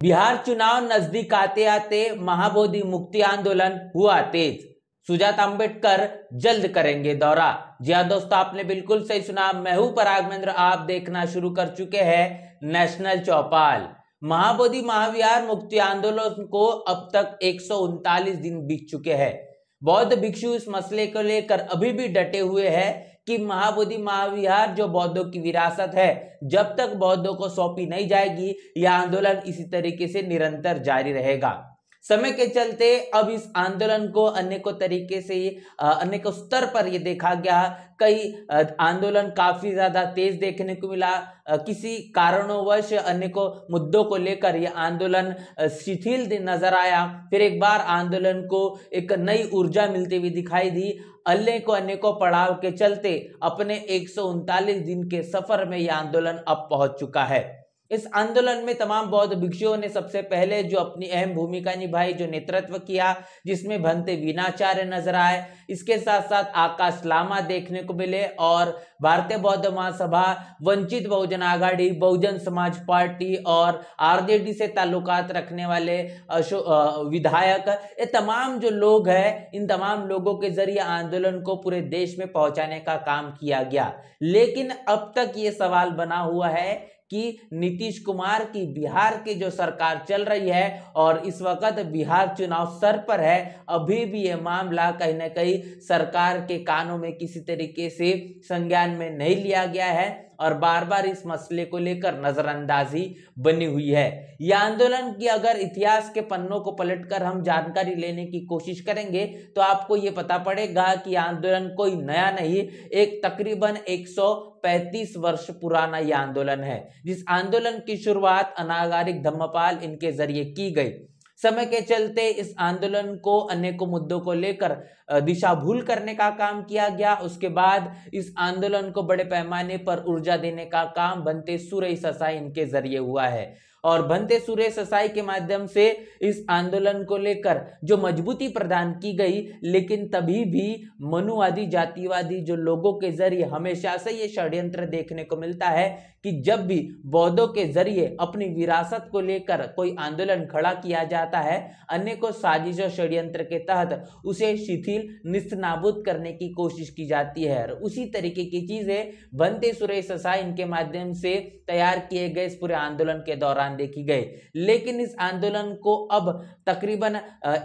बिहार चुनाव नजदीक आते आते महाबोधि मुक्ति आंदोलन हुआ तेज। सुजाता अंबेडकर जल्द करेंगे दौरा। जी हाँ दोस्तों, आपने बिल्कुल सही सुना। मैं हूं पराग महेंद्र, आप देखना शुरू कर चुके हैं नेशनल चौपाल। महाबोधि महाविहार मुक्ति आंदोलन को अब तक 139 दिन बीत चुके हैं। बौद्ध भिक्षु इस मसले को लेकर अभी भी डटे हुए हैं कि महाबोधि महाविहार जो बौद्धों की विरासत है, जब तक बौद्धों को सौंपी नहीं जाएगी यह आंदोलन इसी तरीके से निरंतर जारी रहेगा। समय के चलते अब इस आंदोलन को अनेकों तरीके से अनेकों स्तर पर यह देखा गया। कई आंदोलन काफी ज्यादा तेज देखने को मिला। किसी कारणोंवश अनेकों मुद्दों को लेकर यह आंदोलन शिथिल नजर आया। फिर एक बार आंदोलन को एक नई ऊर्जा मिलती हुई दिखाई दी। अनेकों पड़ाव के चलते अपने 139 दिन के सफर में यह आंदोलन अब पहुंच चुका है। इस आंदोलन में तमाम बौद्ध भिक्षुओं ने सबसे पहले जो अपनी अहम भूमिका निभाई, जो नेतृत्व किया, जिसमें भंते वीणाचार्य नजर आए। इसके साथ साथ आकाश लामा देखने को मिले और भारतीय बौद्ध महासभा, वंचित बहुजन आघाड़ी, बहुजन समाज पार्टी और आरजेडी से ताल्लुकात रखने वाले विधायक, ये तमाम जो लोग हैं, इन तमाम लोगों के जरिए आंदोलन को पूरे देश में पहुंचाने का काम किया गया। लेकिन अब तक ये सवाल बना हुआ है कि नीतीश कुमार की बिहार की जो सरकार चल रही है और इस वक्त बिहार चुनाव सर पर है, अभी भी ये मामला कहीं ना कहीं सरकार के कानों में किसी तरीके से संज्ञान में नहीं लिया गया है और बार बार इस मसले को लेकर नजरअंदाजी बनी हुई है। यह आंदोलन की अगर इतिहास के पन्नों को पलटकर हम जानकारी लेने की कोशिश करेंगे तो आपको ये पता पड़ेगा कि आंदोलन कोई नया नहीं, एक तकरीबन 135 वर्ष पुराना यह आंदोलन है, जिस आंदोलन की शुरुआत अनागारिक धम्मपाल इनके जरिए की गई। समय के चलते इस आंदोलन को अनेकों मुद्दों को लेकर दिशा भूल करने का काम किया गया। उसके बाद इस आंदोलन को बड़े पैमाने पर ऊर्जा देने का काम भंते सुरेश ससाई इनके जरिए हुआ है और भंते सुरेश ससाई के माध्यम से इस आंदोलन को लेकर जो मजबूती प्रदान की गई। लेकिन तभी भी मनुवादी, जातिवादी जो लोगों के जरिए हमेशा से ये षड्यंत्र देखने को मिलता है कि जब भी बौद्धों के जरिए अपनी विरासत को लेकर कोई आंदोलन खड़ा किया जाता है, अनेकों साजिश और षड्यंत्र के तहत उसे शिथिल निस्तनाबूद करने की कोशिश की जाती है। और उसी तरीके की चीजें भंते सुरेश ससाई इनके माध्यम से तैयार किए गए इस पूरे आंदोलन के दौरान देखी गई। लेकिन इस आंदोलन को अब तकरीबन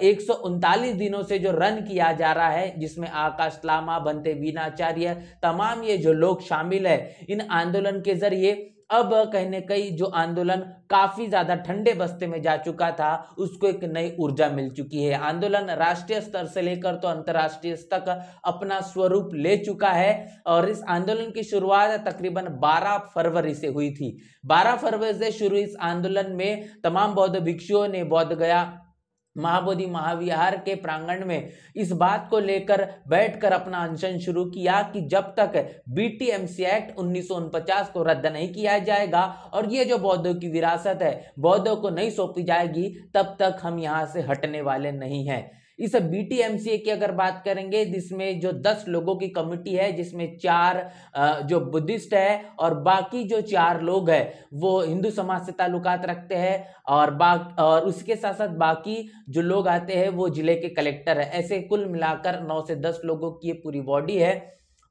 139 दिनों से जो रन किया जा रहा है, जिसमें आकाश लामा, भंते वीणाचार्य, तमाम ये जो लोग शामिल है, इन आंदोलन के जरिए अब कहीं न कहीं जो आंदोलन काफी ज्यादा ठंडे बस्ते में जा चुका था, उसको एक नई ऊर्जा मिल चुकी है। आंदोलन राष्ट्रीय स्तर से लेकर तो अंतर्राष्ट्रीय स्तर तक अपना स्वरूप ले चुका है और इस आंदोलन की शुरुआत तकरीबन 12 फरवरी से हुई थी। 12 फरवरी से शुरू इस आंदोलन में तमाम बौद्ध भिक्षुओं ने बोध गया महाबोधि महाविहार के प्रांगण में इस बात को लेकर बैठकर अपना अनशन शुरू किया कि जब तक बीटीएमसी एक्ट 1949 को रद्द नहीं किया जाएगा और ये जो बौद्धों की विरासत है बौद्धों को नहीं सौंपी जाएगी, तब तक हम यहाँ से हटने वाले नहीं हैं। इस बीटीएमसीए की अगर बात करेंगे, जिसमें जो 10 लोगों की कमिटी है, जिसमें 4 जो बुद्धिस्ट है और बाकी जो 4 लोग हैं वो हिंदू समाज से ताल्लुकात रखते हैं और उसके साथ साथ बाकी जो लोग आते हैं वो जिले के कलेक्टर है। ऐसे कुल मिलाकर 9 से 10 लोगों की ये पूरी बॉडी है।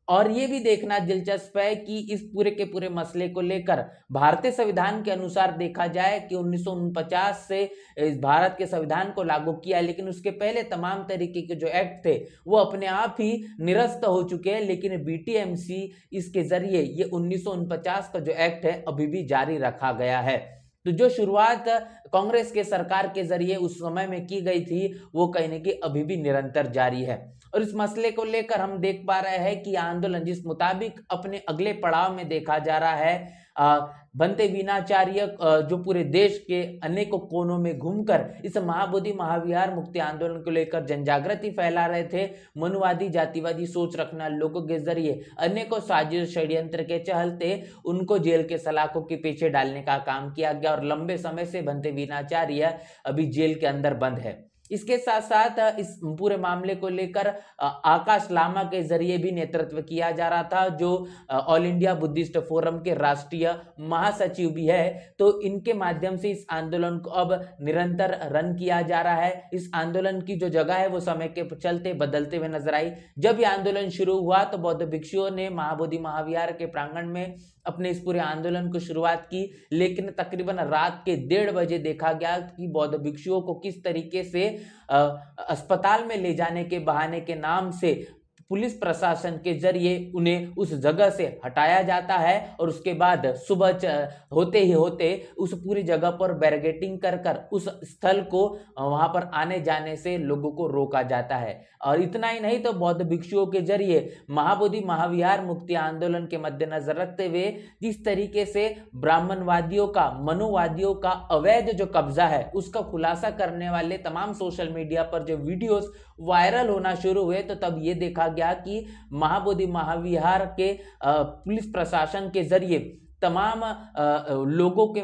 और ये भी देखना दिलचस्प है कि इस पूरे के पूरे मसले को लेकर भारतीय संविधान के अनुसार देखा जाए कि 1949 से इस भारत के संविधान को लागू किया, लेकिन उसके पहले तमाम तरीके के जो एक्ट थे वो अपने आप ही निरस्त हो चुके हैं। लेकिन बीटीएमसी इसके जरिए ये 1949 का जो एक्ट है अभी भी जारी रखा गया है। तो जो शुरुआत कांग्रेस के सरकार के जरिए उस समय में की गई थी वो कहीं न कहीं अभी भी निरंतर जारी है। और इस मसले को लेकर हम देख पा रहे हैं कि आंदोलन जिस मुताबिक अपने अगले पड़ाव में देखा जा रहा है, भंते वीणाचार्य जो पूरे देश के अनेकों कोनों में घूमकर इस महाबोधि महाविहार मुक्ति आंदोलन को लेकर जनजागृति फैला रहे थे। मनुवादी, जातिवादी सोच रखना लोगों के जरिए अनेकों साजिश षड्यंत्र के चलते उनको जेल के सलाखों के पीछे डालने का काम किया गया और लंबे समय से भंते वीणाचार्य अभी जेल के अंदर बंद है। इसके साथ साथ इस पूरे मामले को लेकर आकाश लामा के जरिए भी नेतृत्व किया जा रहा था, जो ऑल इंडिया बुद्धिस्ट फोरम के राष्ट्रीय महासचिव भी है। तो इनके माध्यम से इस आंदोलन को अब निरंतर रन किया जा रहा है। इस आंदोलन की जो जगह है वो समय के चलते बदलते हुए नजर आई। जब ये आंदोलन शुरू हुआ तो बौद्ध भिक्षुओं ने महाबोधि महाविहार के प्रांगण में अपने इस पूरे आंदोलन को शुरुआत की, लेकिन तकरीबन रात के 1:30 बजे देखा गया कि बौद्ध भिक्षुओं को किस तरीके से अस्पताल में ले जाने के बहाने के नाम से पुलिस प्रशासन के जरिए उन्हें उस जगह से हटाया जाता है और उसके बाद सुबह होते ही होते उस पूरी जगह पर बैरिकेडिंग कर उस स्थल को वहां पर आने जाने से लोगों को रोका जाता है। और इतना ही नहीं तो बौद्ध भिक्षुओं के जरिए महाबोधि महाविहार मुक्ति आंदोलन के मद्देनजर रखते हुए जिस तरीके से ब्राह्मणवादियों का, मनुवादियों का अवैध जो कब्जा है उसका खुलासा करने वाले तमाम सोशल मीडिया पर जो वीडियोस वायरल होना शुरू हुए, तो तब ये देखा गया कि महाबोधि महाविहार के पुलिस प्रशासन के जरिए तमाम लोगों के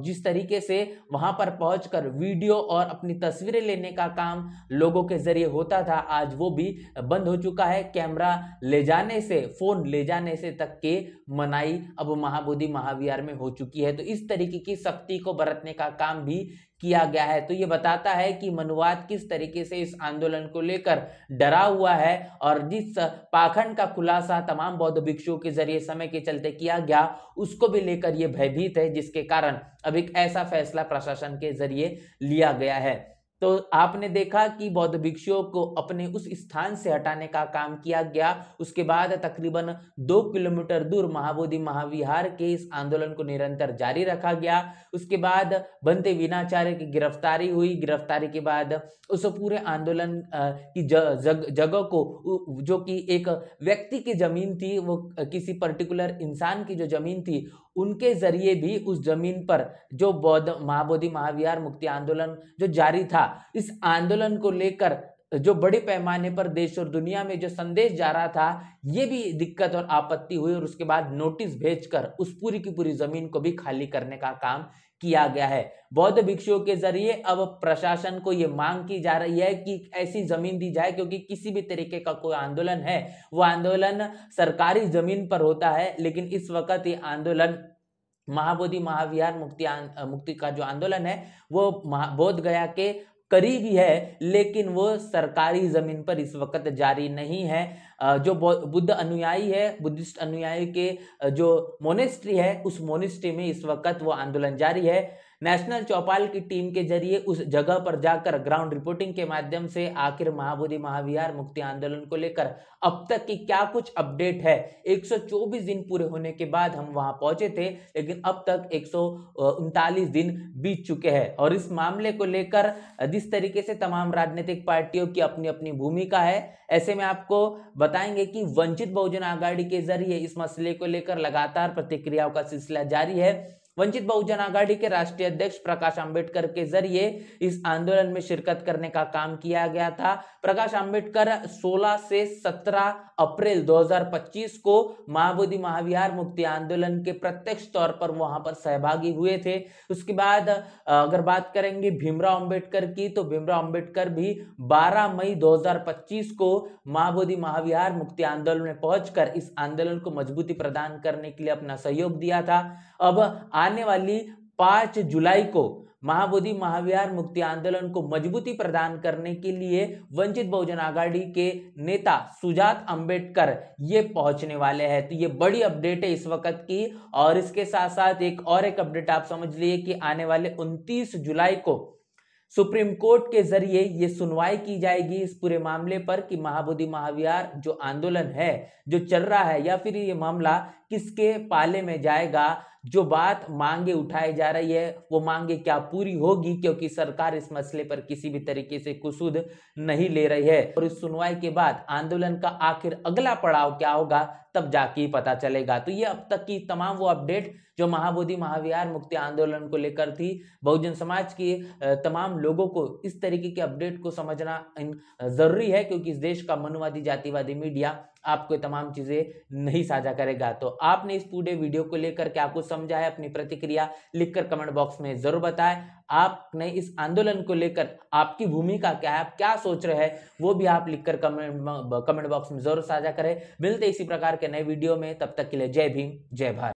जिस तरीके से वहां पर पहुंचकर वीडियो और अपनी तस्वीरें लेने का काम लोगों के जरिए होता था, आज वो भी बंद हो चुका है। कैमरा ले जाने से, फोन ले जाने से तक के मनाही अब महाबोधि महाविहार में हो चुकी है। तो इस तरीके की सख्ती को बरतने का काम भी किया गया है। तो ये बताता है कि मनुवाद किस तरीके से इस आंदोलन को लेकर डरा हुआ है और जिस पाखंड का खुलासा तमाम बौद्ध भिक्षुओं के जरिए समय के चलते किया गया उसको भी लेकर ये भयभीत है, जिसके कारण अब एक ऐसा फैसला प्रशासन के जरिए लिया गया है। तो आपने देखा कि बौद्ध भिक्षुओं को अपने उस स्थान से हटाने का काम किया गया। उसके बाद तकरीबन 2 किलोमीटर दूर महाबोधि महाविहार के इस आंदोलन को निरंतर जारी रखा गया। उसके बाद बंते विनाचार्य की गिरफ्तारी हुई। गिरफ्तारी के बाद उस पूरे आंदोलन की जगह को, जो कि एक व्यक्ति की जमीन थी, वो किसी पर्टिकुलर इंसान की जो जमीन थी, उनके जरिए भी उस जमीन पर जो बौद्ध महाबोधि महाविहार मुक्ति आंदोलन जो जारी था, इस आंदोलन को लेकर जो बड़े पैमाने पर देश और दुनिया में जो संदेश जा रहा था, ये भी दिक्कत और आपत्ति हुई और उसके बाद नोटिस भेजकर उस पूरी की पूरी जमीन को भी खाली करने का काम किया गया है। बौद्ध भिक्षुओं के जरिए अब प्रशासन को ये मांग की जा रही है कि ऐसी जमीन दी जाए, क्योंकि किसी भी तरीके का कोई आंदोलन है वो आंदोलन सरकारी जमीन पर होता है, लेकिन इस वक्त ये आंदोलन महाबोधि महाविहार मुक्ति का जो आंदोलन है वो बोध गया के करीब ही है, लेकिन वो सरकारी जमीन पर इस वक्त जारी नहीं है। जो बुद्ध अनुयायी है, बुद्धिस्ट अनुयायी के जो मोनेस्ट्री है, उस मोनेस्ट्री में इस वक्त वो आंदोलन जारी है। नेशनल चौपाल की टीम के जरिए उस जगह पर जाकर ग्राउंड रिपोर्टिंग के माध्यम से आखिर महाबोधि महाविहार मुक्ति आंदोलन को लेकर अब तक की क्या कुछ अपडेट है। 124 दिन पूरे होने के बाद हम वहां पहुंचे थे, लेकिन अब तक 139 दिन बीत चुके हैं और इस मामले को लेकर जिस तरीके से तमाम राजनीतिक पार्टियों की अपनी अपनी भूमिका है, ऐसे में आपको बताएंगे कि वंचित बहुजन आघाड़ी के जरिए इस मसले को लेकर लगातार प्रतिक्रियाओं का सिलसिला जारी है। वंचित बहुजन आघाड़ी के राष्ट्रीय अध्यक्ष प्रकाश आंबेडकर के जरिए इस आंदोलन में शिरकत करने का काम किया गया था। प्रकाश आंबेडकर 16 से 17 अप्रैल 2025 को महाबोधि महाविहार मुक्ति आंदोलन के प्रत्यक्ष तौर पर वहां पर सहभागी हुए थे। उसके बाद अगर बात करेंगे भीमराव अंबेडकर की, तो भीमराव अंबेडकर भी 12 मई 2025 को महाबोधि महाविहार मुक्ति आंदोलन में पहुंचकर इस आंदोलन को मजबूती प्रदान करने के लिए अपना सहयोग दिया था। अब आने वाली 5 जुलाई को महाबोधि महाविहार मुक्ति आंदोलन को मजबूती प्रदान करने के लिए वंचित बहुजन आघाड़ी के नेता सुजात अंबेडकर ये पहुंचने वाले हैं। तो ये बड़ी अपडेट है इस वक्त की। और इसके साथ साथ एक अपडेट आप समझ लिए कि आने वाले 29 जुलाई को सुप्रीम कोर्ट के जरिए ये सुनवाई की जाएगी इस पूरे मामले पर कि महाबोधि महाविहार जो आंदोलन है जो चल रहा है, या फिर ये मामला किसके पाले में जाएगा। जो बात मांगे उठाई जा रही है वो मांगे क्या पूरी होगी, क्योंकि सरकार इस मसले पर किसी भी तरीके से कुसूद नहीं ले रही है। और इस सुनवाई के बाद आंदोलन का आखिर अगला पड़ाव क्या होगा तब जाके ही पता चलेगा। तो ये अब तक की तमाम वो अपडेट जो महाबोधि महाविहार मुक्ति आंदोलन को लेकर थी। बहुजन समाज की तमाम लोगों को इस तरीके के अपडेट को समझना जरूरी है, क्योंकि इस देश का मनुवादी जातिवादी मीडिया आपको ये तमाम चीजें नहीं साझा करेगा। तो आपने इस पूरे वीडियो को लेकर क्या कुछ समझा है, अपनी प्रतिक्रिया लिखकर कमेंट बॉक्स में जरूर बताएं। आपने इस आंदोलन को लेकर आपकी भूमिका क्या है, आप क्या सोच रहे हैं, वो भी आप लिखकर कमेंट बॉक्स में जरूर साझा करें। मिलते इसी प्रकार के नए वीडियो में, तब तक के लिए जय भीम, जय भारत।